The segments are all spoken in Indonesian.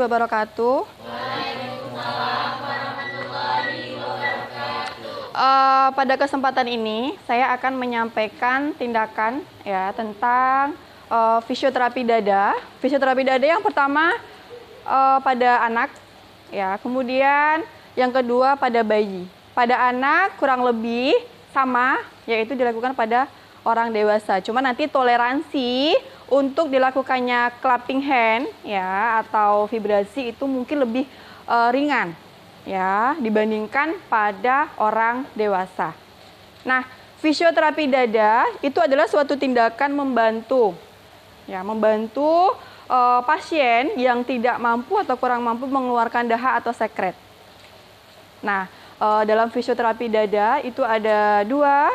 wabarakatuh. Pada kesempatan ini saya akan menyampaikan tindakan ya tentang fisioterapi dada. Fisioterapi dada yang pertama pada anak ya, kemudian yang kedua pada bayi. Pada anak kurang lebih sama, yaitu dilakukan pada orang dewasa. Cuma nanti toleransi untuk dilakukannya clapping hand ya atau vibrasi itu mungkin lebih ringan ya dibandingkan pada orang dewasa. Nah, fisioterapi dada itu adalah suatu tindakan membantu pasien yang tidak mampu atau kurang mampu mengeluarkan dahak atau sekret. Nah, dalam fisioterapi dada itu ada dua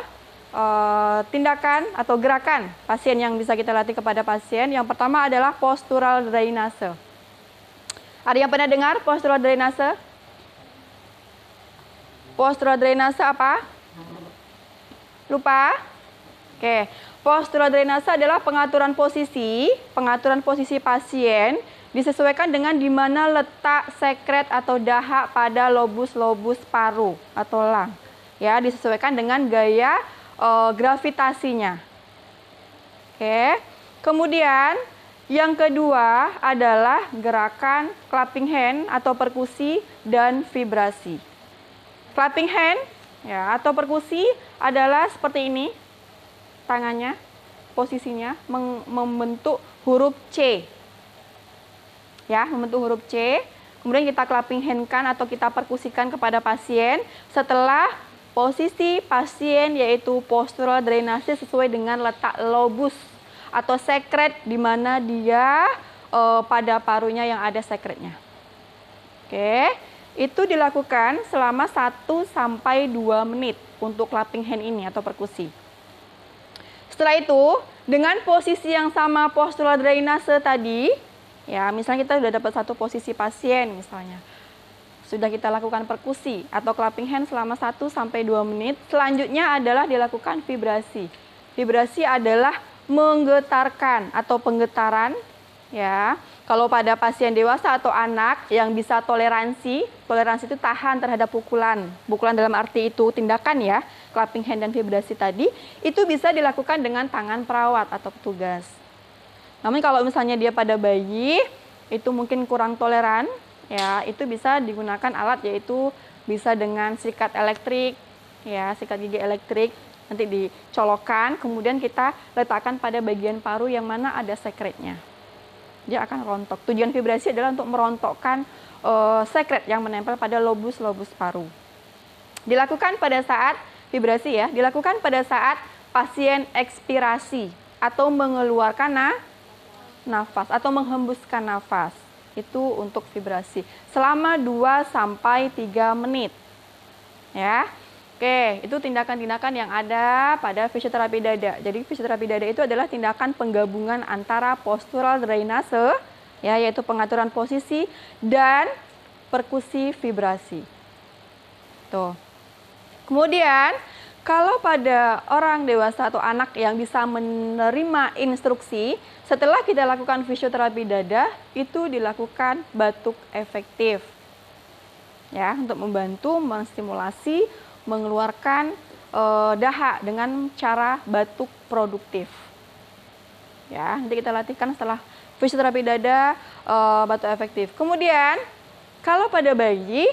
tindakan atau gerakan pasien yang bisa kita latih kepada pasien. Yang pertama adalah postural drainase. Ada yang pernah dengar postural drainase? Postural drainase apa? Lupa? Oke. Postural drainase adalah pengaturan posisi pasien disesuaikan dengan di mana letak sekret atau dahak pada lobus-lobus paru atau lung. Ya, disesuaikan dengan gaya gravitasinya. Oke. Kemudian yang kedua adalah gerakan clapping hand atau perkusi dan vibrasi. Clapping hand ya atau perkusi adalah seperti ini. Tangannya, posisinya membentuk huruf C. Ya, membentuk huruf C. Kemudian kita clapping hand-kan atau kita perkusikan kepada pasien setelah posisi pasien yaitu postural drainase sesuai dengan letak lobus atau sekret di mana dia pada parunya yang ada sekretnya. Oke, itu dilakukan selama 1 sampai 2 menit untuk clapping hand ini atau perkusi. Setelah itu, dengan posisi yang sama postural drainase tadi, ya misalnya kita sudah dapat satu posisi pasien misalnya. Sudah kita lakukan perkusi atau clapping hand selama 1 sampai 2 menit. Selanjutnya adalah dilakukan vibrasi. Vibrasi adalah menggetarkan atau penggetaran ya. Kalau pada pasien dewasa atau anak yang bisa toleransi itu tahan terhadap pukulan. Pukulan dalam arti itu tindakan ya, clapping hand dan vibrasi tadi itu bisa dilakukan dengan tangan perawat atau petugas. Namun kalau misalnya dia pada bayi itu mungkin kurang toleran ya, itu bisa digunakan alat yaitu bisa dengan sikat elektrik ya, sikat gigi elektrik nanti dicolokkan kemudian kita letakkan pada bagian paru yang mana ada sekretnya. Dia akan rontok. Tujuan vibrasi adalah untuk merontokkan sekret yang menempel pada lobus-lobus paru. Dilakukan pada saat vibrasi ya, dilakukan pada saat pasien ekspirasi atau mengeluarkan nafas atau menghembuskan nafas. Itu untuk vibrasi selama 2 sampai 3 menit. Ya. Oke, itu tindakan-tindakan yang ada pada fisioterapi dada. Jadi fisioterapi dada itu adalah tindakan penggabungan antara postural drainase ya, yaitu pengaturan posisi dan perkusi vibrasi. Tuh. Kemudian kalau pada orang dewasa atau anak yang bisa menerima instruksi, setelah kita lakukan fisioterapi dada, itu dilakukan batuk efektif. Ya, untuk membantu menstimulasi, mengeluarkan dahak dengan cara batuk produktif. Ya, nanti kita latihkan setelah fisioterapi dada, batuk efektif. Kemudian, kalau pada bayi,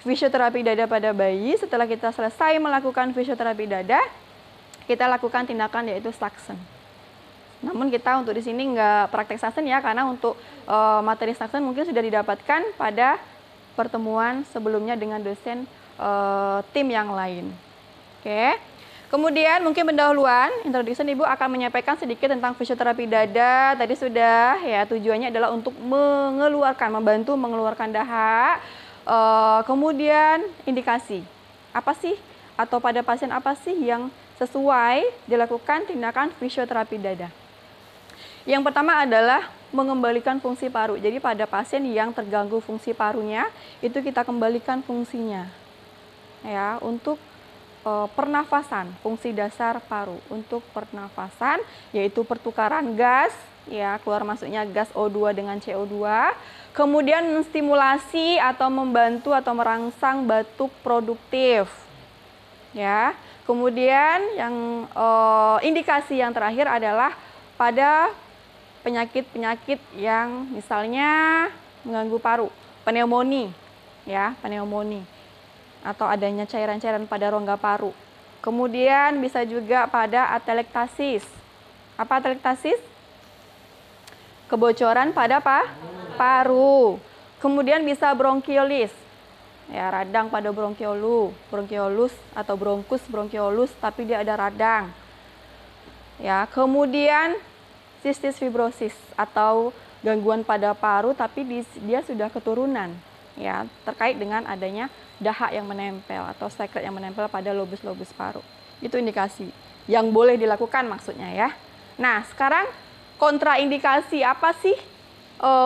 fisioterapi dada pada bayi, setelah kita selesai melakukan fisioterapi dada, kita lakukan tindakan yaitu suction. Namun kita untuk di sini nggak praktek suction ya, karena untuk materi suction mungkin sudah didapatkan pada pertemuan sebelumnya dengan dosen tim yang lain. Oke. Kemudian mungkin pendahuluan, introduction Ibu akan menyampaikan sedikit tentang fisioterapi dada. Tadi sudah ya, tujuannya adalah untuk membantu mengeluarkan dahak. Kemudian indikasi apa sih atau pada pasien apa sih yang sesuai dilakukan tindakan fisioterapi dada. Yang pertama adalah mengembalikan fungsi paru. Jadi pada pasien yang terganggu fungsi parunya itu kita kembalikan fungsinya ya, untuk pernafasan, fungsi dasar paru untuk pernafasan yaitu pertukaran gas, ya, keluar masuknya gas O2 dengan CO2, kemudian menstimulasi atau membantu atau merangsang batuk produktif, ya. Kemudian yang indikasi yang terakhir adalah pada penyakit-penyakit yang misalnya mengganggu paru, pneumonia, ya, pneumonia atau adanya cairan-cairan pada rongga paru. Kemudian bisa juga pada atelektasis. Apa atelektasis? Kebocoran pada paru. Kemudian bisa bronkiolus. Ya, radang pada bronkiolus atau bronkus tapi dia ada radang. Ya, kemudian sistis fibrosis atau gangguan pada paru tapi dia sudah keturunan, ya, terkait dengan adanya dahak yang menempel atau sekret yang menempel pada lobus-lobus paru. Itu indikasi yang boleh dilakukan maksudnya, ya. Nah, sekarang kontraindikasi apa sih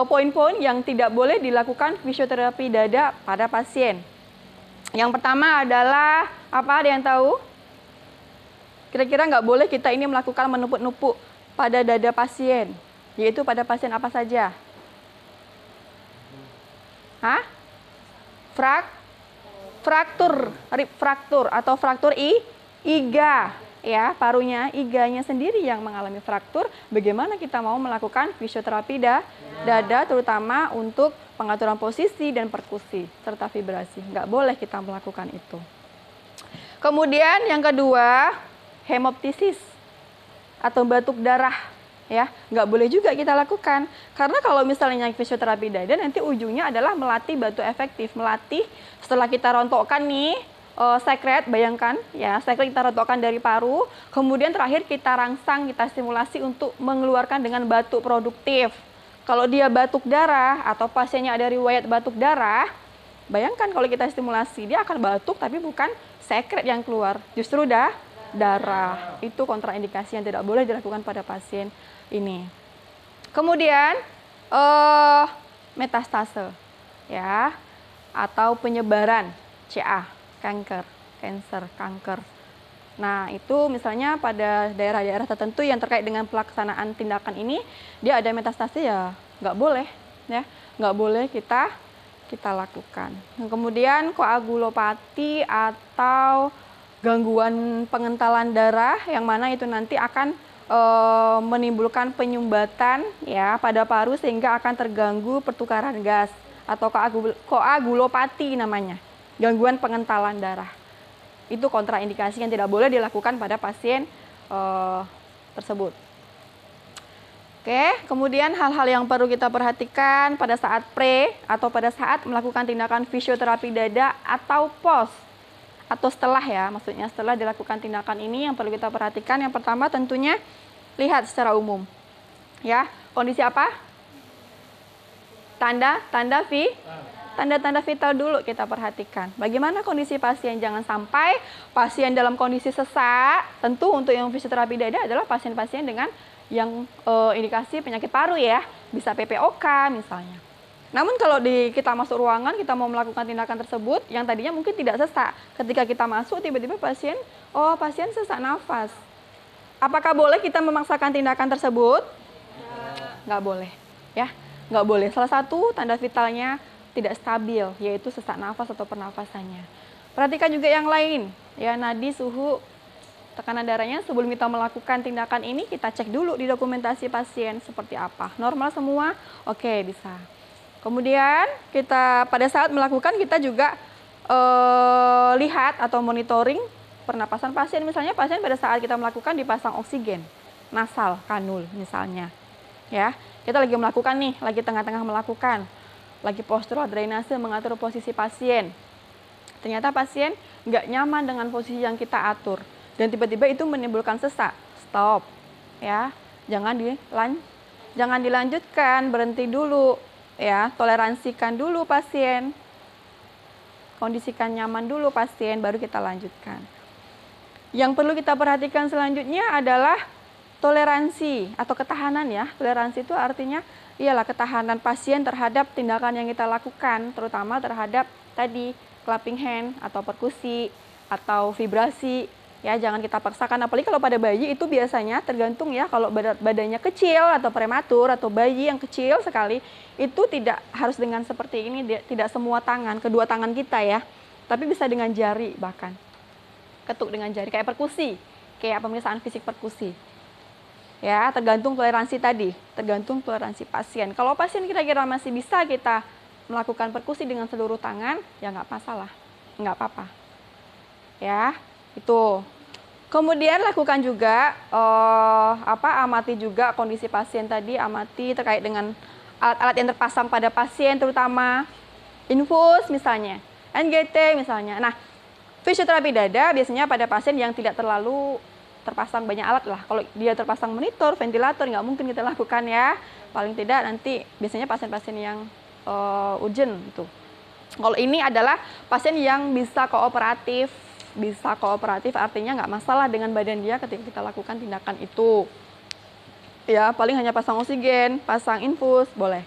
poin-poin yang tidak boleh dilakukan fisioterapi dada pada pasien? Yang pertama adalah apa? Ada yang tahu? Kira-kira nggak boleh kita ini melakukan menupuk-nupuk pada dada pasien, yaitu pada pasien apa saja? Hah? Rib fraktur atau fraktur iga, ya, parunya, iganya sendiri yang mengalami fraktur. Bagaimana kita mau melakukan fisioterapi dada, terutama untuk pengaturan posisi dan perkusi serta vibrasi? Nggak boleh kita melakukan itu. Kemudian yang kedua, hemoptisis atau batuk darah, ya, nggak boleh juga kita lakukan. Karena kalau misalnya fisioterapi dada nanti ujungnya adalah melatih batu efektif, melatih setelah kita rontokkan nih sekret, bayangkan ya, sekret kita rontokkan dari paru, kemudian terakhir kita rangsang, kita stimulasi untuk mengeluarkan dengan batuk produktif. Kalau dia batuk darah atau pasiennya ada riwayat batuk darah, bayangkan kalau kita stimulasi dia akan batuk tapi bukan sekret yang keluar, justru darah. Itu kontraindikasi yang tidak boleh dilakukan pada pasien ini. Kemudian metastase, ya, atau penyebaran CA, kanker. Nah, itu misalnya pada daerah-daerah tertentu yang terkait dengan pelaksanaan tindakan ini, dia ada metastase, ya nggak boleh, ya, nggak boleh kita lakukan. Nah, kemudian koagulopati atau gangguan pengentalan darah yang mana itu nanti akan menimbulkan penyumbatan, ya, pada paru sehingga akan terganggu pertukaran gas atau koagulopati namanya, gangguan pengentalan darah. Itu kontraindikasi yang tidak boleh dilakukan pada pasien tersebut. Oke, kemudian hal-hal yang perlu kita perhatikan pada saat atau pada saat melakukan tindakan fisioterapi dada atau post atau setelah, ya, maksudnya setelah dilakukan tindakan ini yang perlu kita perhatikan. Yang pertama tentunya lihat secara umum, ya, kondisi apa? Tanda-tanda vital dulu kita perhatikan. Bagaimana kondisi pasien? Jangan sampai pasien dalam kondisi sesak. Tentu untuk yang fisioterapi dada adalah pasien-pasien dengan yang indikasi penyakit paru, ya, bisa PPOK misalnya. Namun kalau kita masuk ruangan, kita mau melakukan tindakan tersebut yang tadinya mungkin tidak sesak. Ketika kita masuk tiba-tiba pasien sesak nafas. Apakah boleh kita memaksakan tindakan tersebut? Nggak boleh, ya. Nggak boleh. Salah satu tanda vitalnya tidak stabil, yaitu sesak nafas atau pernafasannya. Perhatikan juga yang lain, ya, nadi, suhu, tekanan darahnya. Sebelum kita melakukan tindakan ini, kita cek dulu di dokumentasi pasien seperti apa. Normal semua? Oke, bisa. Kemudian kita pada saat melakukan kita juga lihat atau monitoring pernapasan pasien. Misalnya pasien pada saat kita melakukan dipasang oksigen nasal kanul misalnya, ya, kita lagi melakukan nih, lagi tengah-tengah melakukan, lagi postural drainase mengatur posisi pasien. Ternyata pasien nggak nyaman dengan posisi yang kita atur dan tiba-tiba itu menimbulkan sesak. Stop, ya, jangan dilanjutkan, berhenti dulu, ya, toleransikan dulu pasien, kondisikan nyaman dulu pasien, baru kita lanjutkan. Yang perlu kita perhatikan selanjutnya adalah toleransi atau ketahanan, ya. Toleransi itu artinya ialah ketahanan pasien terhadap tindakan yang kita lakukan, terutama terhadap tadi clapping hand atau perkusi, atau vibrasi. Ya, jangan kita paksakan, apalagi kalau pada bayi itu biasanya tergantung ya, kalau badannya kecil atau prematur atau bayi yang kecil sekali, itu tidak harus dengan seperti ini, tidak semua tangan, kedua tangan kita ya, tapi bisa dengan jari bahkan. Ketuk dengan jari, kayak perkusi, kayak pemeriksaan fisik perkusi. Ya, tergantung toleransi tadi, tergantung toleransi pasien. Kalau pasien kira-kira masih bisa kita melakukan perkusi dengan seluruh tangan, ya nggak masalah, nggak apa-apa. Ya, itu. Kemudian lakukan juga amati juga kondisi pasien tadi, amati terkait dengan alat-alat yang terpasang pada pasien, terutama infus misalnya, NGT misalnya. Nah, fisioterapi dada biasanya pada pasien yang tidak terlalu terpasang banyak alat lah. Kalau dia terpasang monitor, ventilator, nggak mungkin kita lakukan ya. Paling tidak nanti biasanya pasien-pasien yang urgent gitu. Kalau ini adalah pasien yang bisa kooperatif artinya nggak masalah dengan badan dia ketika kita lakukan tindakan itu. Ya, paling hanya pasang oksigen, pasang infus, boleh.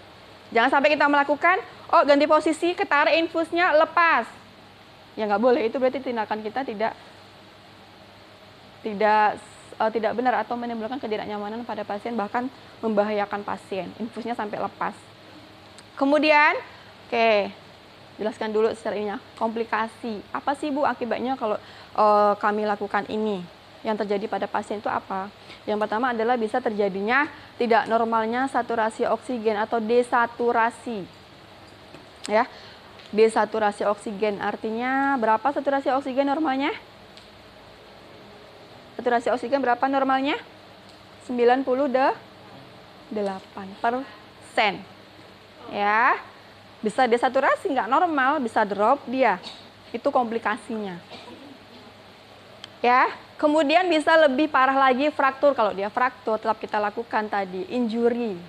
Jangan sampai kita melakukan, oh ganti posisi, ketarik infusnya, lepas. Ya nggak boleh, itu berarti tindakan kita tidak benar atau menimbulkan ketidaknyamanan pada pasien, bahkan membahayakan pasien, infusnya sampai lepas. Kemudian, jelaskan dulu secara ininya, komplikasi. Apa sih Bu akibatnya kalau kami lakukan ini? Yang terjadi pada pasien itu apa? Yang pertama adalah bisa terjadinya tidak normalnya saturasi oksigen atau desaturasi. Ya, desaturasi oksigen artinya berapa saturasi oksigen normalnya? Saturasi oksigen berapa normalnya? 98%. Ya. Bisa desaturasi, nggak normal, bisa drop dia. Itu komplikasinya. Ya, kemudian bisa lebih parah lagi fraktur. Kalau dia fraktur, tetap kita lakukan tadi, injury.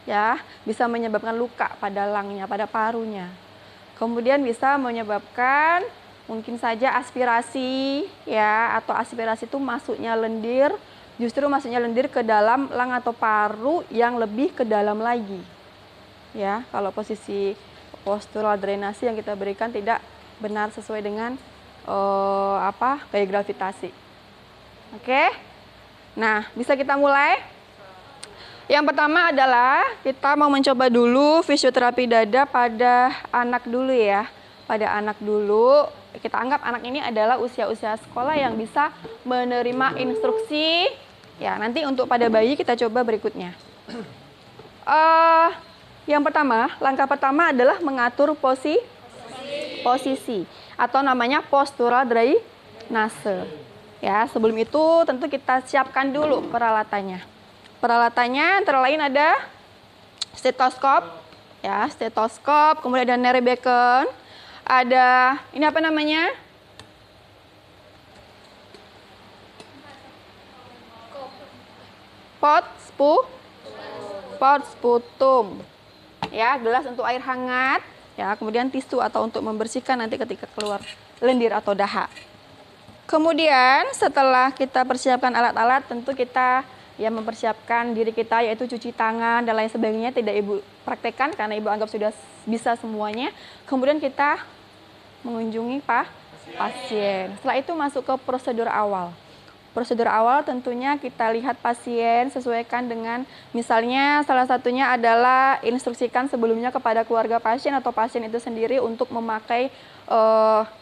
Ya, bisa menyebabkan luka pada langnya, pada parunya. Kemudian bisa menyebabkan mungkin saja aspirasi, ya, atau aspirasi itu masuknya lendir, justru masuknya lendir ke dalam lang atau paru yang lebih ke dalam lagi. Ya, kalau posisi postural drainasi yang kita berikan tidak benar sesuai dengan gaya gravitasi. Oke. Nah, bisa kita mulai. Yang pertama adalah kita mau mencoba dulu fisioterapi dada pada anak dulu ya. Pada anak dulu, kita anggap anak ini adalah usia-usia sekolah yang bisa menerima instruksi. Ya, nanti untuk pada bayi kita coba berikutnya. Yang pertama, langkah pertama adalah mengatur posisi atau namanya postural drainase. Ya, sebelum itu tentu kita siapkan dulu peralatannya. Peralatannya antara lain ada stetoskop, ya, stetoskop, kemudian ada Nere Beacon, ada ini apa namanya? Pot sputum. Ya, gelas untuk air hangat, ya, kemudian tisu atau untuk membersihkan nanti ketika keluar lendir atau dahak. Kemudian setelah kita persiapkan alat-alat, tentu kita ya mempersiapkan diri kita, yaitu cuci tangan dan lain sebagainya. Tidak Ibu praktekkan karena Ibu anggap sudah bisa semuanya. Kemudian kita mengunjungi pasien. Setelah itu masuk ke prosedur awal. Prosedur awal tentunya kita lihat pasien, sesuaikan dengan misalnya salah satunya adalah instruksikan sebelumnya kepada keluarga pasien atau pasien itu sendiri untuk memakai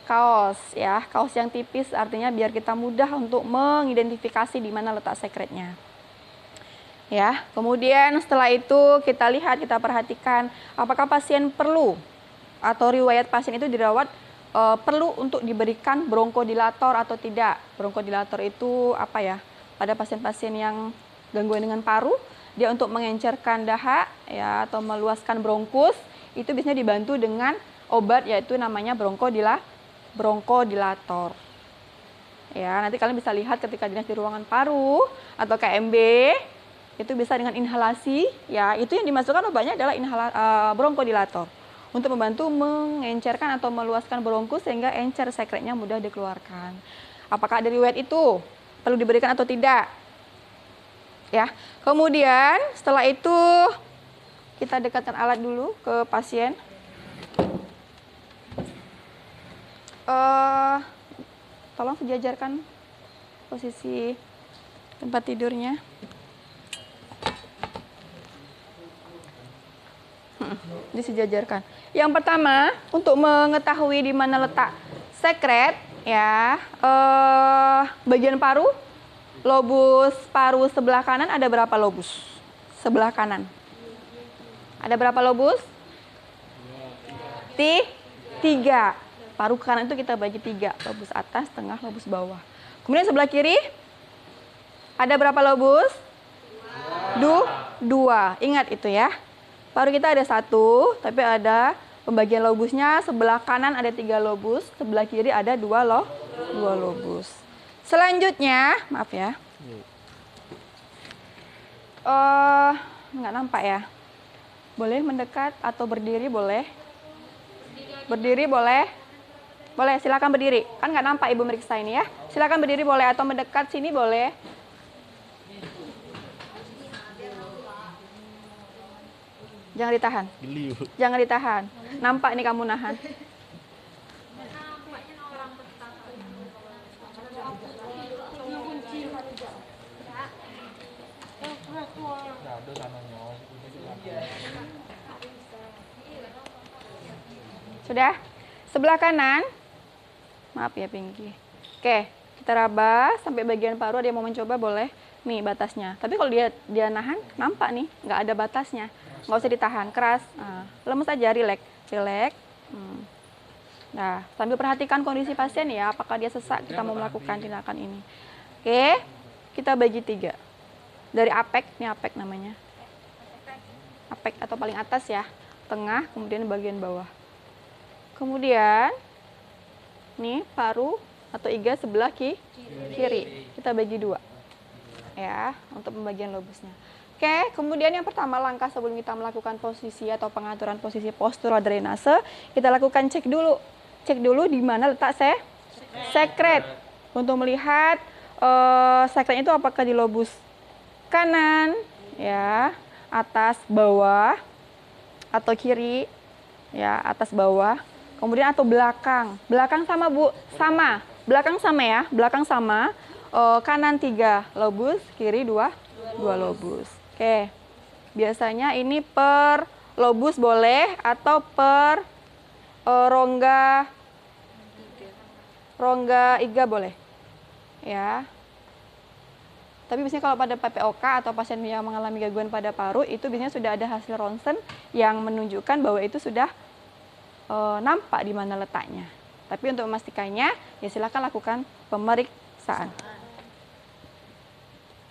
kaos, ya, kaos yang tipis, artinya biar kita mudah untuk mengidentifikasi di mana letak sekretnya. Ya, kemudian setelah itu kita lihat, kita perhatikan apakah pasien perlu atau riwayat pasien itu dirawat perlu untuk diberikan bronkodilator atau tidak. Bronkodilator itu apa ya? Pada pasien-pasien yang gangguan dengan paru, dia untuk mengencerkan dahak ya atau meluaskan bronkus, itu biasanya dibantu dengan obat yaitu namanya bronkodilator. Ya, nanti kalian bisa lihat ketika dinas di ruangan paru atau KMB, itu bisa dengan inhalasi, ya, itu yang dimasukkan obatnya adalah bronkodilator. Untuk membantu mengencerkan atau meluaskan bronkus sehingga encer sekretnya mudah dikeluarkan. Apakah ada riwayat itu? Perlu diberikan atau tidak? Ya. Kemudian setelah itu kita dekatkan alat dulu ke pasien. Tolong sejajarkan posisi tempat tidurnya. Disejajarkan. Yang pertama, untuk mengetahui di mana letak sekret, ya, bagian paru, lobus paru sebelah kanan ada berapa lobus? Sebelah kanan. Ada berapa lobus? 3. Paru kanan itu kita bagi 3. Lobus atas, tengah, lobus bawah. Kemudian sebelah kiri, ada berapa lobus? 2. Ingat itu ya. Paru kita ada 1, tapi ada pembagian lobusnya. Sebelah kanan ada 3 lobus, sebelah kiri ada 2 lobus. Selanjutnya, maaf ya. Nggak nampak ya. Boleh mendekat atau berdiri boleh. Berdiri boleh. Boleh, silakan berdiri. Kan nggak nampak Ibu meriksa ini ya. Silakan berdiri boleh atau mendekat sini boleh. Jangan ditahan. Jangan ditahan. Nampak nih kamu nahan. Sudah? Sebelah kanan. Maaf ya Pinky. Oke, kita raba sampai bagian paru. Ada yang mau mencoba boleh. Nih batasnya. Tapi kalau dia nahan, nampak nih, nggak ada batasnya. Nggak usah ditahan, keras. Nah, lemes aja, rileks. Nah, sambil perhatikan kondisi pasien ya, apakah dia sesak, kita mau melakukan tindakan ini. Oke, kita bagi 3. Dari apek, ini apek namanya. Apek atau paling atas ya, tengah, kemudian bagian bawah. Kemudian, nih paru atau iga sebelah kiri. Kita bagi 2. Ya, untuk pembagian lobusnya. Oke, kemudian yang pertama langkah sebelum kita melakukan posisi atau pengaturan posisi postural drainase, kita lakukan cek dulu. Cek dulu di mana letak sekret. Untuk melihat sekret itu apakah di lobus kanan, ya, atas bawah, atau kiri, ya, atas bawah. Kemudian atau belakang. Belakang sama Bu, sama. Belakang sama ya, belakang sama. Kanan 3 lobus, kiri 2 lobus. Oke, biasanya ini per lobus boleh atau per rongga iga boleh, ya. Tapi biasanya kalau pada PPOK atau pasien yang mengalami gangguan pada paru itu biasanya sudah ada hasil ronsen yang menunjukkan bahwa itu sudah nampak di mana letaknya. Tapi untuk memastikannya, ya silakan lakukan pemeriksaan.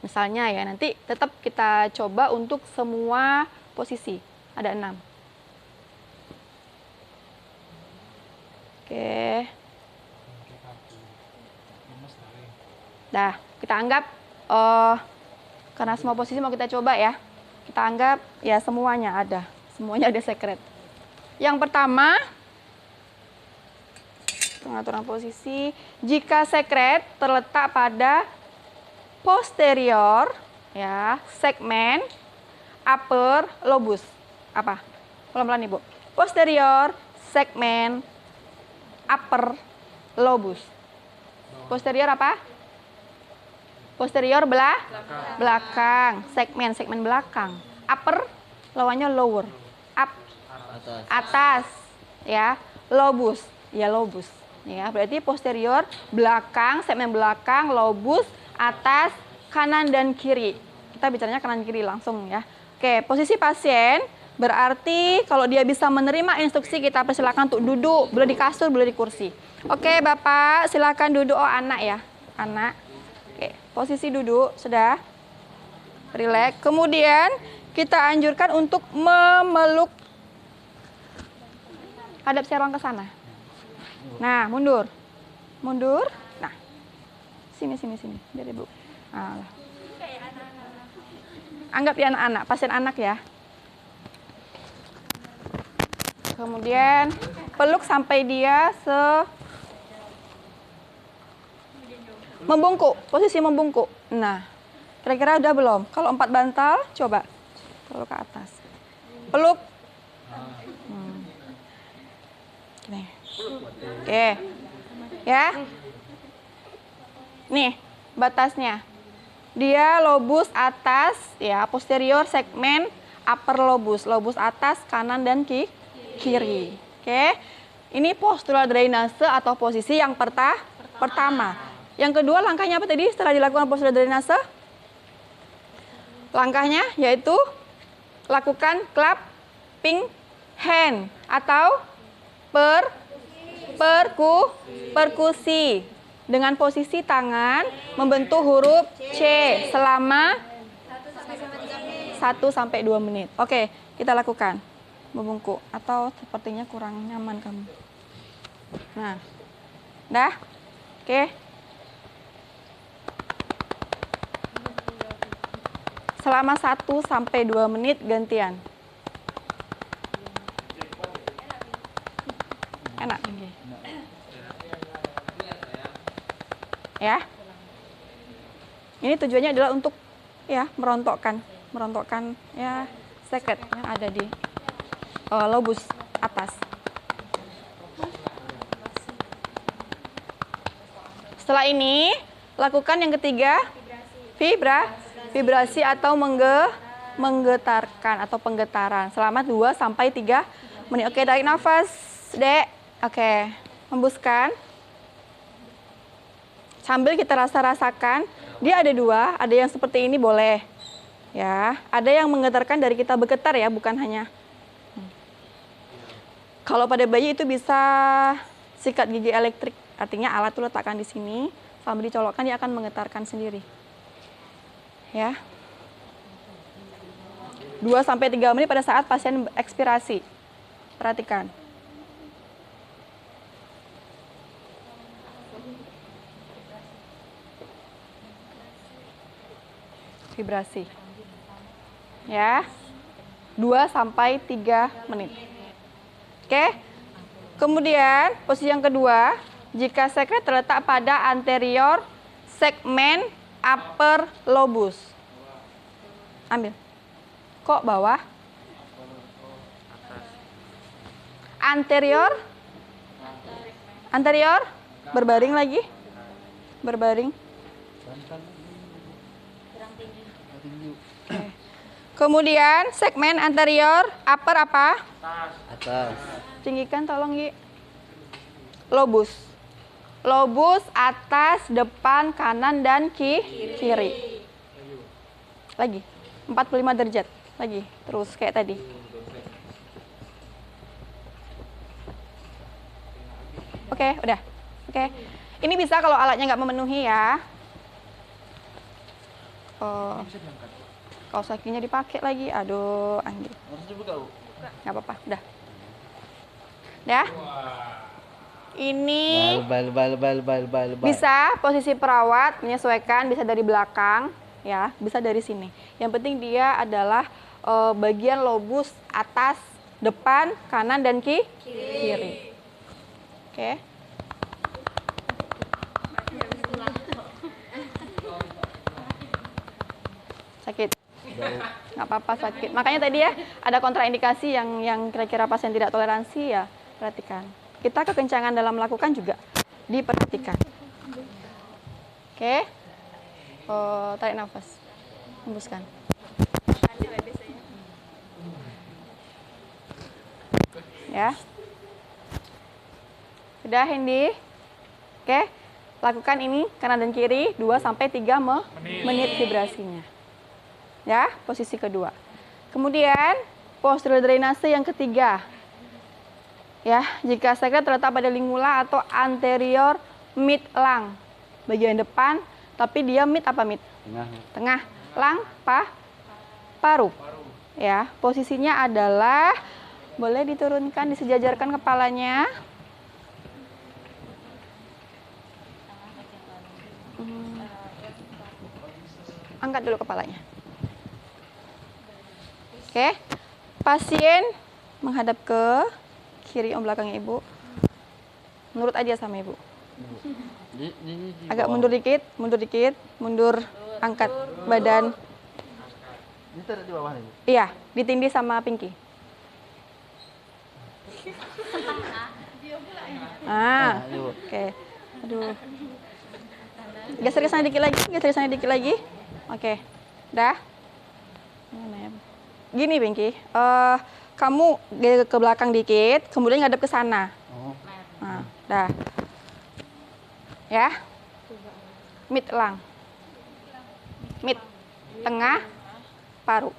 Misalnya ya, nanti tetap kita coba untuk semua posisi. Ada 6. Oke. Dah, kita anggap karena semua posisi mau kita coba ya. Kita anggap ya semuanya ada. Semuanya ada sekret. Yang pertama, pengaturan posisi. Jika sekret terletak pada posterior, ya, segmen upper lobus. Apa? Pelan-pelan Ibu. Posterior segmen upper lobus. Posterior apa? Posterior belakang. Segmen belakang. Upper lawannya lower. Up atas, ya. Lobus, ya lobus. Ya, berarti posterior belakang, segmen belakang, lobus atas, kanan dan kiri. Kita bicaranya kanan kiri langsung ya. Oke, posisi pasien berarti kalau dia bisa menerima instruksi kita persilakan untuk duduk, boleh di kasur, boleh di kursi. Oke, Bapak, silakan duduk. Oh, anak ya. Anak. Oke, posisi duduk sudah. Rileks. Kemudian kita anjurkan untuk memeluk. Hadap serong ke sana. Nah, mundur. Mundur. Nah. Sini. Biar Ibu. Nah. Anggap ya anak-anak, pasien anak ya. Kemudian peluk sampai dia membungkuk, posisi membungkuk. Nah, kira-kira udah belum? Kalau 4 bantal, coba peluk ke atas. Peluk. Gini. Oke. Ya. Nih, batasnya. Dia lobus atas, ya, posterior segmen upper lobus. Lobus atas, kanan, dan kiri. Oke. Ini postural drainase atau posisi yang pertama. Yang kedua, langkahnya apa tadi setelah dilakukan postural drainase? Langkahnya yaitu lakukan clapping hand atau perkusi dengan posisi tangan membentuk huruf C selama 1-2 menit. Oke, kita lakukan. Membungkuk atau sepertinya kurang nyaman kamu. Nah, dah? Oke. Selama 1-2 menit gantian. Enak. Ya. Ini tujuannya adalah untuk ya merontokkan ya sekret yang ada di lobus atas. Setelah ini lakukan yang ketiga, vibrasi atau menggetarkan atau penggetaran selama 2-3 menit. Oke, tarik nafas, Dek. Oke, hembuskan. Sambil kita rasakan, dia ada 2, ada yang seperti ini boleh. Ya, ada yang menggetarkan dari kita bergetar ya, bukan hanya. Kalau pada bayi itu bisa sikat gigi elektrik, artinya alat itu letakkan di sini, sambil dicolokkan dia akan menggetarkan sendiri. Ya. 2-3 menit pada saat pasien ekspirasi. Perhatikan. Vibrasi. Ya. 2-3 menit. Oke. Kemudian posisi yang kedua, jika sekret terletak pada anterior segmen upper lobus. Ambil. Kok bawah? Anterior. Berbaring lagi. Berbaring. Oke. Kemudian segmen anterior upper apa? Atas. Tinggikan tolong, Gi. Lobus. Lobus atas, depan, kanan, dan kiri. Lagi. 45 derajat. Lagi. Terus kayak tadi. Oke, udah. Oke. Ini bisa kalau alatnya nggak memenuhi ya. Kaos kakinya dipakai lagi. Aduh, Anggi. Nggak apa-apa, udah. Dah. Ini bisa posisi perawat menyesuaikan, bisa dari belakang, ya, bisa dari sini. Yang penting dia adalah bagian lobus atas, depan, kanan, dan kiri. Oke. Sakit. Nggak apa-apa sakit. Makanya tadi ya ada kontraindikasi yang kira-kira pasien tidak toleransi ya perhatikan. Kita kekencangan dalam melakukan juga diperhatikan. Oke. Tarik nafas. Hembuskan. Ya. Sudah, Hendy? Oke. Lakukan ini kanan dan kiri 2-3 menit vibrasinya. Ya, posisi kedua. Kemudian postural drainase yang ketiga. Ya, jika sekret terletak pada lingula atau anterior mid lung, bagian depan, tapi dia mid apa mid? Tengah. Lung paru. Ya, posisinya adalah boleh diturunkan, disejajarkan kepalanya. Angkat dulu kepalanya. Oke. Pasien menghadap ke kiri om belakangnya ibu. Nurut aja sama ibu. Agak mundur dikit, mundur, angkat badan. Ini taruh di bawah nih. Iya, ditindih sama Pinky. Oke. Aduh. Geser ke sana dikit lagi, geser ke sana dikit lagi. Oke. Dah. Gini, Pinky. Kamu ke belakang dikit, kemudian ngadep ke sana. Nah, dah. Ya. Mid elang. Mid tengah paru.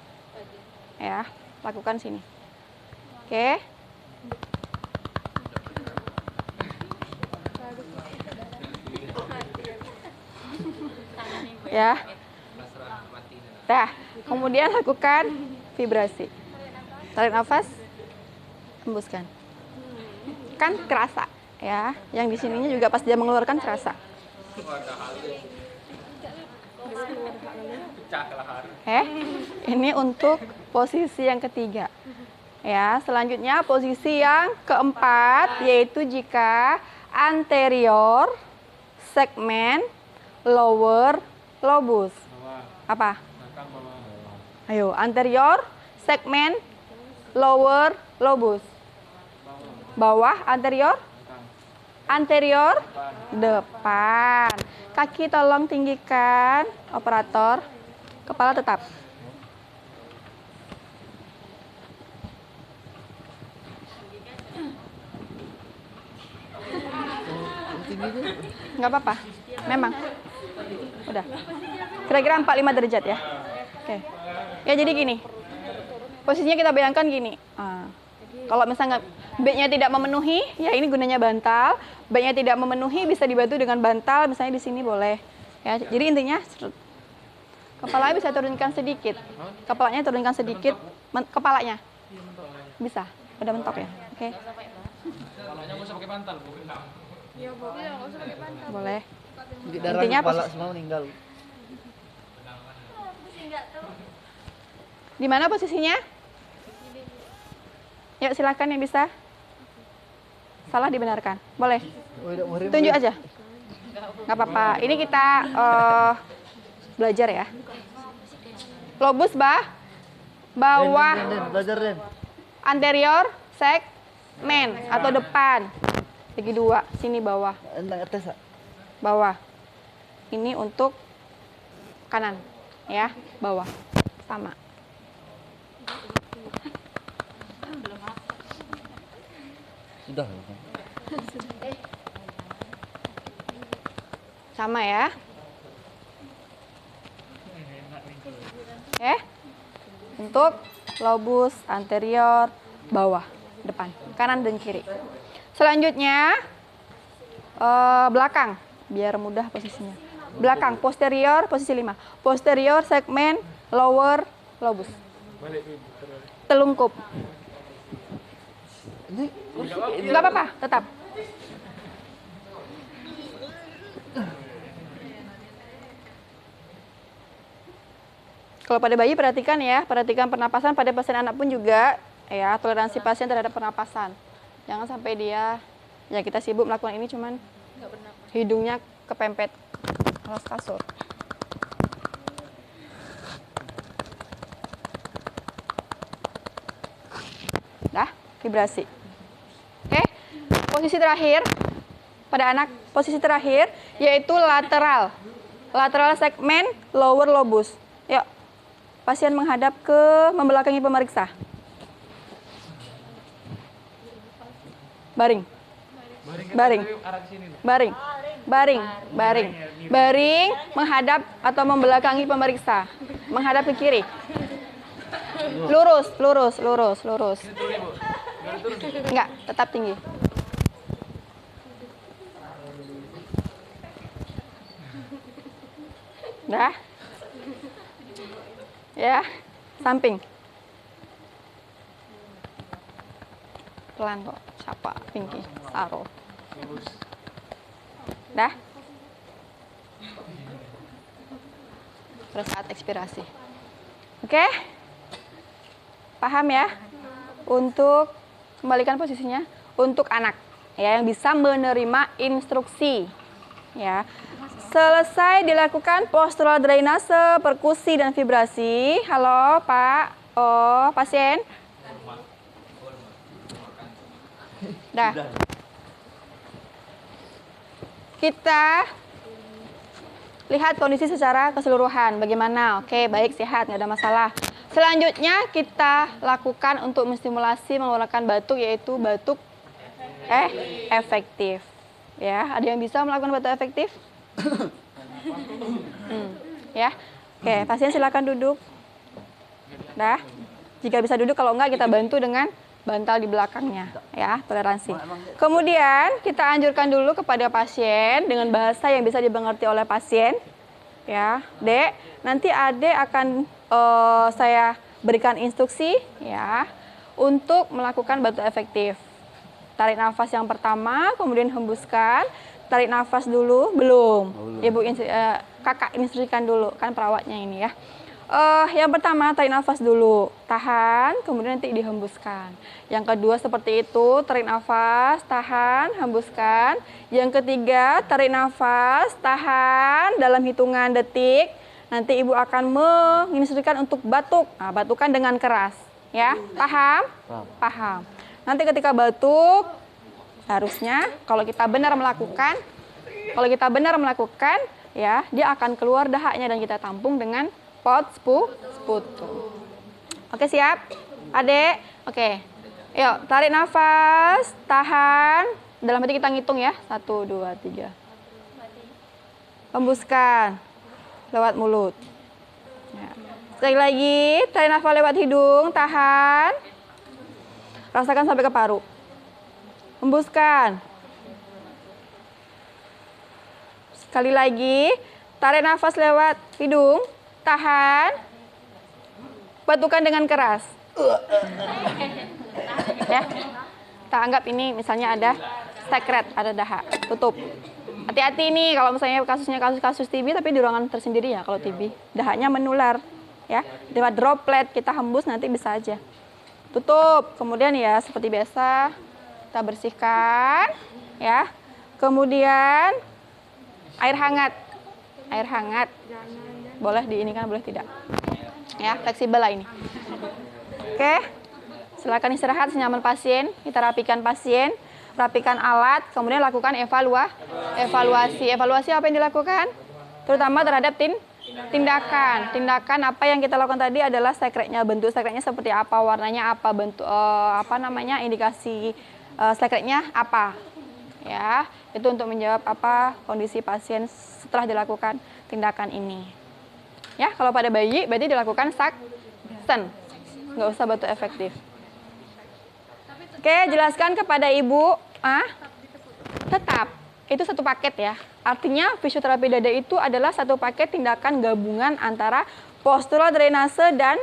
Ya, lakukan sini. Oke. Ya. Dah, kemudian lakukan vibrasi. Tarik nafas, hembuskan. Kan kerasa, ya. Yang di sininya juga pas dia mengeluarkan kerasa. Ini untuk posisi yang ketiga. Ya, selanjutnya posisi yang keempat yaitu jika anterior segmen lower lobus. Apa? Ayo, anterior segmen lower lobus. Bawah, anterior? Anterior, depan. Kaki tolong tinggikan, operator. Kepala tetap. Nggak apa-apa, memang. Udah. Kira-kira 45 derajat ya. Oke. Ya jadi gini. Posisinya kita bayangkan gini. Kalau misalnya backnya tidak memenuhi, ya ini gunanya bantal. Backnya tidak memenuhi bisa dibantu dengan bantal, misalnya di sini boleh. Ya, jadi intinya kepalanya bisa turunkan sedikit. Kepalanya turunkan sedikit. Kepalanya bisa. Udah mentok ya. Oke. Kepalanya nggak usah pakai bantal, Bu. Iya, Bu. Iya, nggak usah pakai bantal. Boleh. Intinya kepala semua meninggal. Di mana posisinya? Yuk silakan yang bisa. Salah dibenarkan. Boleh. Tunjuk aja. Nggak apa-apa. Ini kita belajar ya. Lobus bawah. Belajar, Den. Anterior segmen atau depan. Segi dua. Sini bawah. Atas. Bawah. Ini untuk kanan. Ya, bawah. Sama. Sudah. Sama ya. Untuk lobus anterior bawah, depan, kanan dan kiri. Selanjutnya belakang, biar mudah posisinya. Belakang, posterior, posisi 5. Posterior segmen lower lobus. Telungkup. Nggak apa-apa, tetap. Kalau pada bayi perhatikan ya, perhatikan pernapasan pada pasien anak pun juga ya, toleransi pasien terhadap pernapasan. Jangan sampai dia, ya kita sibuk melakukan ini cuman hidungnya kepempet alas kasur. Dah, vibrasi. Oke, posisi terakhir pada anak, posisi terakhir yaitu lateral. Lateral segmen lower lobus. Yuk. Pasien menghadap ke membelakangi pemeriksa. Baring. Baring. Baring. Baring. Baring. Baring menghadap atau membelakangi pemeriksa. Menghadap ke kiri. Lurus, lurus, lurus, lurus. Enggak, tetap tinggi. Dah. Ya, samping. Pelan kok, siapa? Pinky, taruh. Dah. Terus saat ekspirasi. Oke? Paham ya? Untuk kembalikan posisinya untuk anak ya yang bisa menerima instruksi. Ya. Selesai dilakukan postural drainase, perkusi dan vibrasi. Halo, Pak. Oh, pasien. Dah. Kita lihat kondisi secara keseluruhan. Bagaimana? Oke, baik, sehat, nggak ada masalah. Selanjutnya kita lakukan untuk menstimulasi mengeluarkan batuk, yaitu batuk efektif. Ya, ada yang bisa melakukan batuk efektif? Ya, oke, pasien silakan duduk. Dah, jika bisa duduk, kalau enggak kita bantu dengan bantal di belakangnya, ya, toleransi. Kemudian kita anjurkan dulu kepada pasien dengan bahasa yang bisa dimengerti oleh pasien, ya, Dek. Nanti Adek akan saya berikan instruksi, ya, untuk melakukan batuk efektif. Tarik nafas yang pertama, kemudian hembuskan. Tarik nafas dulu, belum. Ibu kakak instruksikan dulu, kan perawatnya ini ya. Yang pertama tarik nafas dulu, tahan, kemudian nanti dihembuskan. Yang kedua seperti itu, tarik nafas, tahan, hembuskan. Yang ketiga tarik nafas, tahan dalam hitungan detik. Nanti ibu akan menginstruksikan untuk batuk. Nah, batukan dengan keras, ya. Paham? Paham. Nanti ketika batuk, harusnya kalau kita benar melakukan, ya, dia akan keluar dahaknya dan kita tampung dengan pot sputum. Oke, siap? Adek? Oke. Yuk, tarik nafas, tahan. Dalam hati kita ngitung ya. 1, 2, 3. Hembuskan lewat mulut. Ya. Sekali lagi, tarik nafas lewat hidung, tahan. Rasakan sampai ke paru. Hembuskan. Sekali lagi, tarik nafas lewat hidung, tahan, batukan dengan keras. Ya, kita anggap ini misalnya ada sekret, ada dahak, tutup. Hati-hati nih kalau misalnya kasusnya kasus TB tapi di ruangan tersendiri ya. Kalau TB dahaknya menular, ya, lewat droplet kita hembus nanti bisa aja. Tutup, kemudian ya seperti biasa kita bersihkan, ya. Kemudian air hangat. Boleh diinikan, boleh tidak. Ya, fleksibel lah ini. Oke. Silakan istirahat senyaman pasien. Kita rapikan pasien, rapikan alat, kemudian lakukan evaluasi. Evaluasi apa yang dilakukan? Terutama terhadap tindakan. Tindakan apa yang kita lakukan tadi adalah sekretnya, bentuk sekretnya seperti apa, warnanya apa, bentuk indikasi sekretnya apa. Ya, itu untuk menjawab apa kondisi pasien setelah dilakukan tindakan ini. Ya, kalau pada bayi berarti dilakukan suction, nggak usah batuk efektif. Oke, jelaskan kepada ibu. Tetap, itu satu paket ya. Artinya fisioterapi dada itu adalah satu paket tindakan gabungan antara postural drainase dan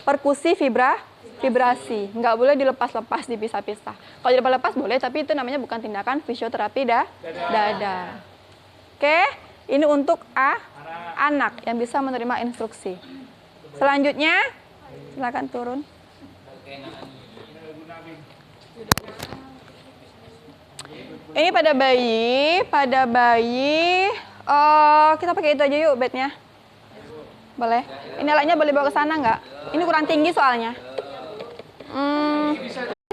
perkusi vibrasi. Nggak boleh dilepas-lepas, dipisah-pisah. Kalau dilepas-lepas boleh, tapi itu namanya bukan tindakan fisioterapi dada. Oke, ini untuk anak yang bisa menerima instruksi. Selanjutnya, silakan turun. Ini pada bayi, kita pakai itu aja yuk bednya. Boleh. Ini alatnya boleh bawa ke sana nggak? Ini kurang tinggi soalnya.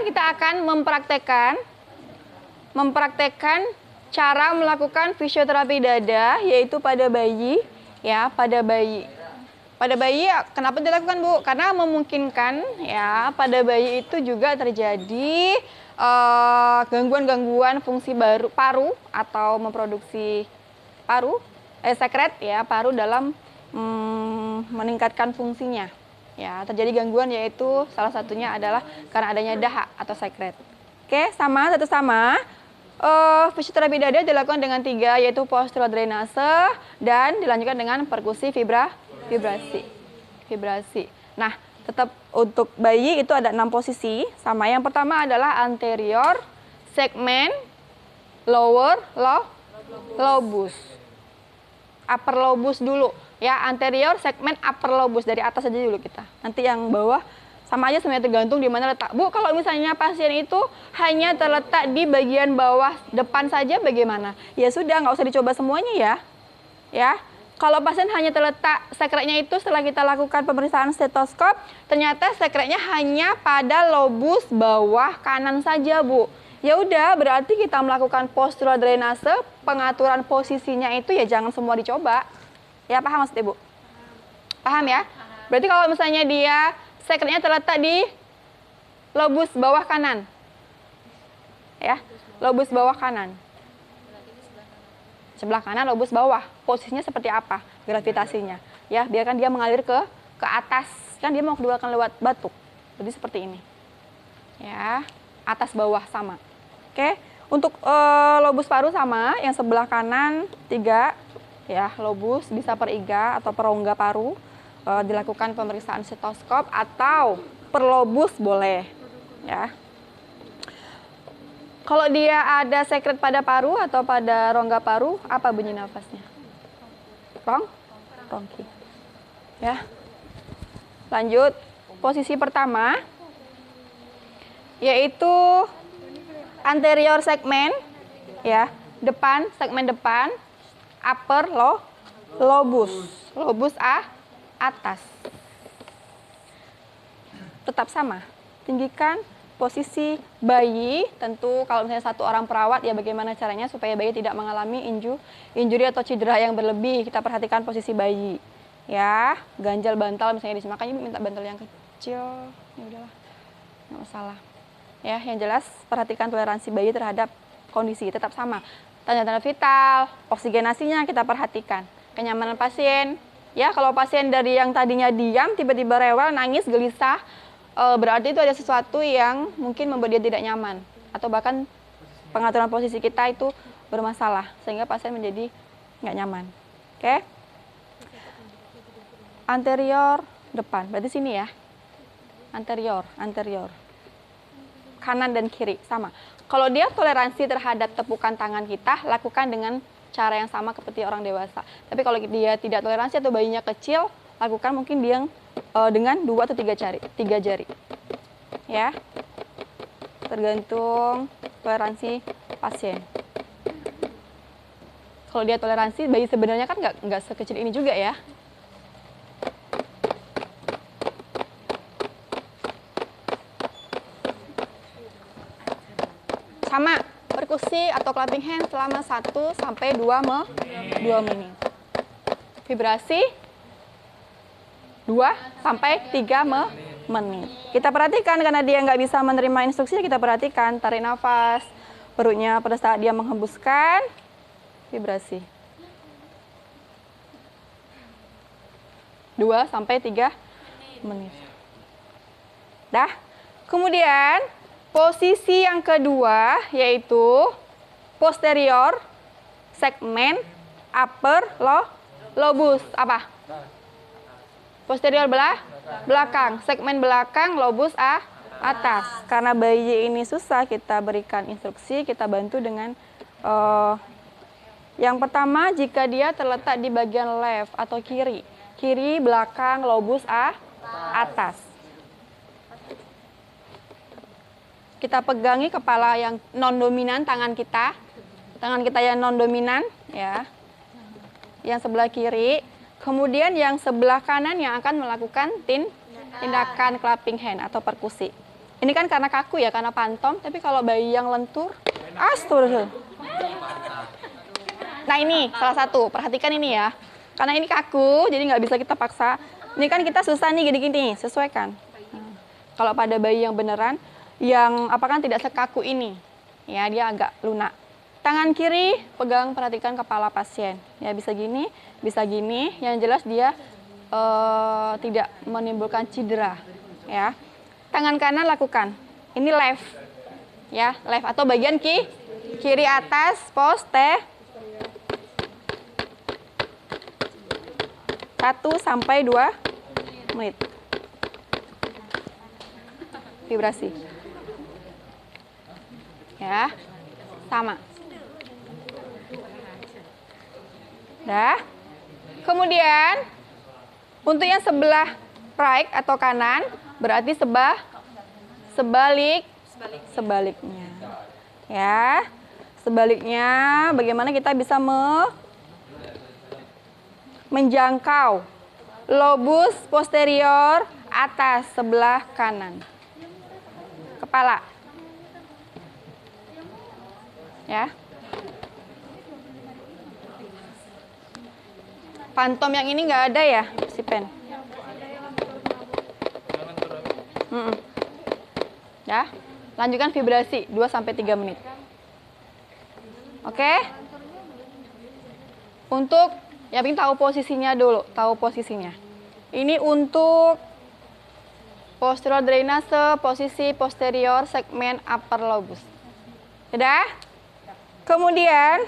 Kita akan mempraktekkan cara melakukan fisioterapi dada, yaitu pada bayi, ya, pada bayi. Pada bayi, kenapa dilakukan, Bu? Karena memungkinkan, ya, pada bayi itu juga terjadi gangguan-gangguan fungsi paru atau memproduksi sekret, ya, paru dalam meningkatkan fungsinya. Ya, terjadi gangguan yaitu salah satunya adalah karena adanya dahak atau sekret. Oke, satu sama. Fisioterapi dada dilakukan dengan 3, yaitu postural drainase dan dilanjutkan dengan perkusi vibrasi. Nah, tetap untuk bayi itu ada 6 posisi sama. Yang pertama adalah anterior segmen lower lobus. Upper lobus dulu. Ya, anterior segmen upper lobus, dari atas aja dulu kita. Nanti yang bawah sama aja semuanya, tergantung di mana letak. Bu, kalau misalnya pasien itu hanya terletak di bagian bawah depan saja bagaimana? Ya sudah, nggak usah dicoba semuanya ya. Ya. Kalau pasien hanya terletak sekretnya itu setelah kita lakukan pemeriksaan stetoskop, ternyata sekretnya hanya pada lobus bawah kanan saja, Bu. Ya udah, berarti kita melakukan postural drainase, pengaturan posisinya itu ya jangan semua dicoba. Ya, paham maksud Ibu? Paham ya? Berarti kalau misalnya dia sekretnya terletak di lobus bawah kanan. Ya, lobus bawah kanan. Sebelah kanan lobus bawah. Posisinya seperti apa? Gravitasinya. Ya, biarkan dia mengalir ke atas. Kan dia mau keluarkan lewat batuk. Jadi seperti ini. Ya, atas bawah sama. Oke. Untuk lobus paru sama, yang sebelah kanan 3 ya, lobus bisa per iga atau per rongga paru. Dilakukan pemeriksaan stetoskop atau per lobus boleh. Ya. Kalau dia ada sekret pada paru atau pada rongga paru, apa bunyi nafasnya? Rongki. Ya. Lanjut, posisi pertama yaitu anterior segmen, ya, depan, segmen depan, upper lobus, lobus atas. Tetap sama, tinggikan posisi bayi. Tentu kalau misalnya satu orang perawat, ya bagaimana caranya supaya bayi tidak mengalami injuri atau cedera yang berlebih. Kita perhatikan posisi bayi. Ya, ganjal bantal misalnya makanya minta bantal yang kecil. Ya udahlah, nggak masalah. Ya, yang jelas perhatikan toleransi bayi terhadap kondisi, tetap sama. Tanda-tanda vital, oksigenasinya kita perhatikan. Kenyamanan pasien. Ya, kalau pasien dari yang tadinya diam, tiba-tiba rewel, nangis, gelisah, berarti itu ada sesuatu yang mungkin membuat dia tidak nyaman. Atau bahkan pengaturan posisi kita itu bermasalah, sehingga pasien menjadi nggak nyaman. Oke? Anterior, depan. Berarti sini ya. Anterior. Kanan dan kiri, sama. Kalau dia toleransi terhadap tepukan tangan kita, lakukan dengan cara yang sama seperti orang dewasa. Tapi kalau dia tidak toleransi atau bayinya kecil, lakukan mungkin dia dengan 2 atau 3 jari. Ya. Tergantung toleransi pasien. Kalau dia toleransi, bayi sebenarnya kan nggak sekecil ini juga ya. Sama, perkusi atau clapping hand selama 1 sampai 2 menit. Vibrasi 2 sampai 3 menit. Kita perhatikan karena dia nggak bisa menerima instruksi, kita perhatikan tarik nafas, perutnya pada saat dia menghembuskan, vibrasi. 2 sampai 3 menit. Dah. Kemudian posisi yang kedua yaitu posterior segmen upper lobus. Apa? Posterior belakang, segmen belakang lobus atas. Karena bayi ini susah, kita berikan instruksi, kita bantu dengan yang pertama, jika dia terletak di bagian left atau kiri belakang lobus atas. Kita pegangi kepala yang non-dominan, tangan kita yang non-dominan, ya, yang sebelah kiri. Kemudian yang sebelah kanan yang akan melakukan tindakan clapping hand atau perkusi. Ini kan karena kaku ya, karena pantom. Tapi kalau bayi yang lentur, astagfirullah. Nah ini salah satu, perhatikan ini ya. Karena ini kaku, jadi nggak bisa kita paksa. Ini kan kita susah nih gini-gini, sesuaikan. Nah, kalau pada bayi yang beneran, yang apakah tidak sekaku ini, ya dia agak lunak. Tangan kiri pegang, perhatikan kepala pasien. Ya bisa gini, Yang jelas dia tidak menimbulkan cedera. Ya. Tangan kanan lakukan. Ini left, ya left atau bagian kiri atas, pose T. 1 sampai 2 menit. Vibrasi. Ya, sama. Dah. Kemudian untuk yang sebelah right atau kanan berarti sebaliknya. Ya. Sebaliknya bagaimana kita bisa menjangkau lobus posterior atas sebelah kanan. Kepala. Ya. Fantom yang ini nggak ada ya, si pen? Ya, lanjutkan vibrasi 2-3 menit. Oke? Untuk yang penting tahu posisinya dulu, tahu posisinya. Ini untuk postural drainase posisi posterior segmen upper lobus. Sudah? Kemudian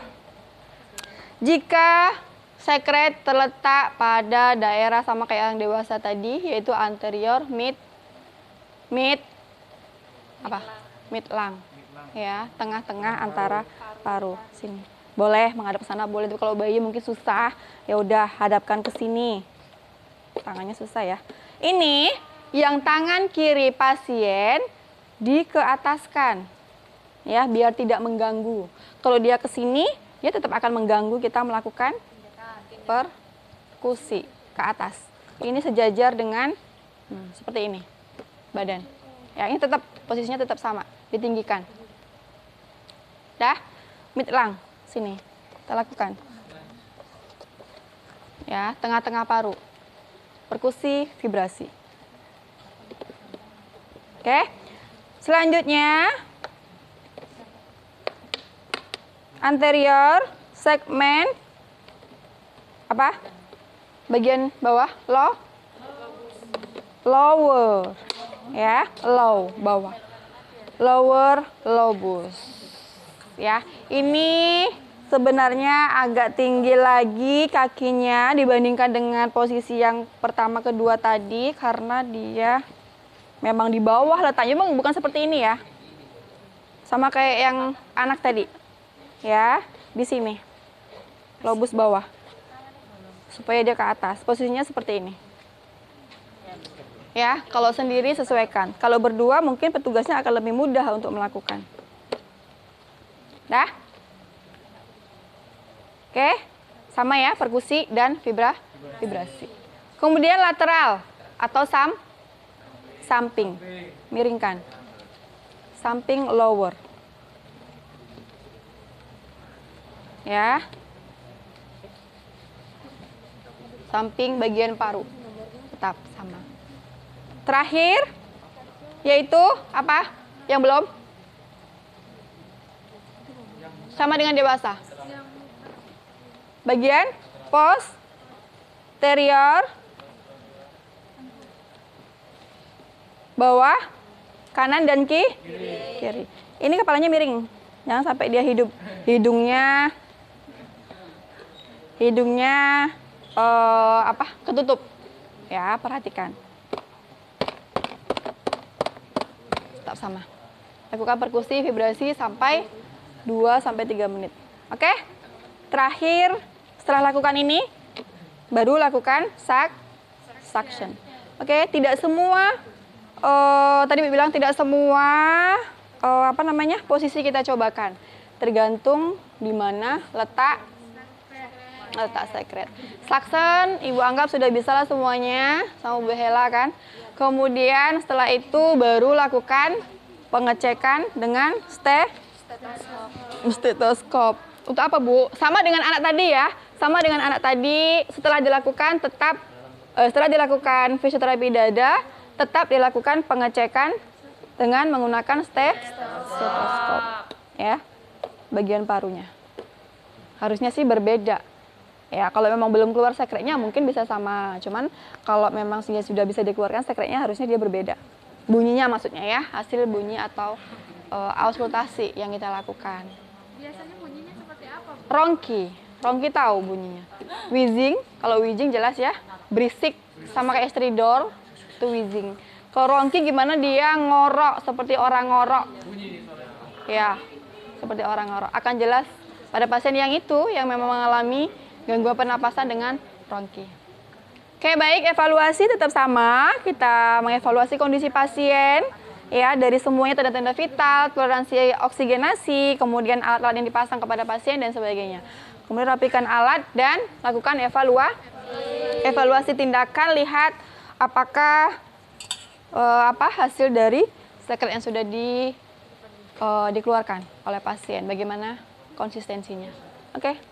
jika sekret terletak pada daerah sama kayak yang dewasa tadi, yaitu anterior mid lung, ya, tengah-tengah antara paru sini. Boleh menghadap ke sana, boleh. Tapi kalau bayi mungkin susah, ya udah hadapkan ke sini. Tangannya susah ya. Ini yang tangan kiri pasien dikeataskan, ya, biar tidak mengganggu. Kalau dia ke sini, dia tetap akan mengganggu kita melakukan perkusi ke atas. Ini sejajar dengan seperti ini badan. Ya, ini tetap posisinya tetap sama, ditinggikan. Dah, mid lung sini kita lakukan. Ya, tengah-tengah paru. Perkusi, vibrasi. Oke. Selanjutnya anterior segmen apa? Bagian bawah, lower. Ya, low, bawah. Lower lobus. Ya, ini sebenarnya agak tinggi lagi kakinya dibandingkan dengan posisi yang pertama kedua tadi karena dia memang di bawah letaknya, memang bukan seperti ini ya. Sama kayak yang anak tadi. Ya, di sini. Lobus bawah. Supaya dia ke atas. Posisinya seperti ini. Ya, kalau sendiri sesuaikan. Kalau berdua mungkin petugasnya akan lebih mudah untuk melakukan. Dah? Oke, sama ya, perkusi dan vibrasi. Kemudian lateral atau samping. Miringkan. Samping lower. Ya. Samping bagian paru. Tetap sama. Terakhir, yaitu apa? Yang belum? Sama dengan dewasa. Bagian posterior, bawah, kanan dan kiri. Ini kepalanya miring. Jangan sampai dia hidup. Hidungnya ketutup. Ya, perhatikan. Tetap sama. Lakukan perkusi, vibrasi sampai 2-3 menit. Oke? Terakhir, setelah lakukan ini, baru lakukan suction. Oke, tidak semua, tadi bilang tidak semua, posisi kita cobakan. Tergantung di mana letak sekret. Suction, Ibu anggap sudah bisa lah semuanya, sama Bu Hela kan. Kemudian setelah itu baru lakukan pengecekan dengan stetoskop. Untuk apa, Bu? Sama dengan anak tadi ya. Sama dengan anak tadi, setelah dilakukan fisioterapi dada, tetap dilakukan pengecekan dengan menggunakan stetoskop. Ya. Bagian parunya. Harusnya sih berbeda. Ya, kalau memang belum keluar sekretnya mungkin bisa sama. Cuman kalau memang sudah bisa dikeluarkan sekretnya harusnya dia berbeda. Bunyinya maksudnya ya, hasil bunyi atau auskultasi yang kita lakukan. Biasanya bunyinya seperti apa, Bu? Ronki tahu bunyinya. Wheezing, kalau wheezing jelas ya, berisik sama kayak stridor, itu wheezing. Kalau ronki gimana dia ngorok seperti orang ngorok. Ya, seperti orang ngorok. Akan jelas pada pasien yang itu yang memang mengalami gangguan pernapasan dengan ronki. Oke, baik, evaluasi tetap sama. Kita mengevaluasi kondisi pasien ya dari semuanya, tanda-tanda vital, toleransi oksigenasi, kemudian alat-alat yang dipasang kepada pasien dan sebagainya. Kemudian rapikan alat dan lakukan evaluasi tindakan, lihat apakah hasil dari sekret yang sudah dikeluarkan oleh pasien, bagaimana konsistensinya. Oke.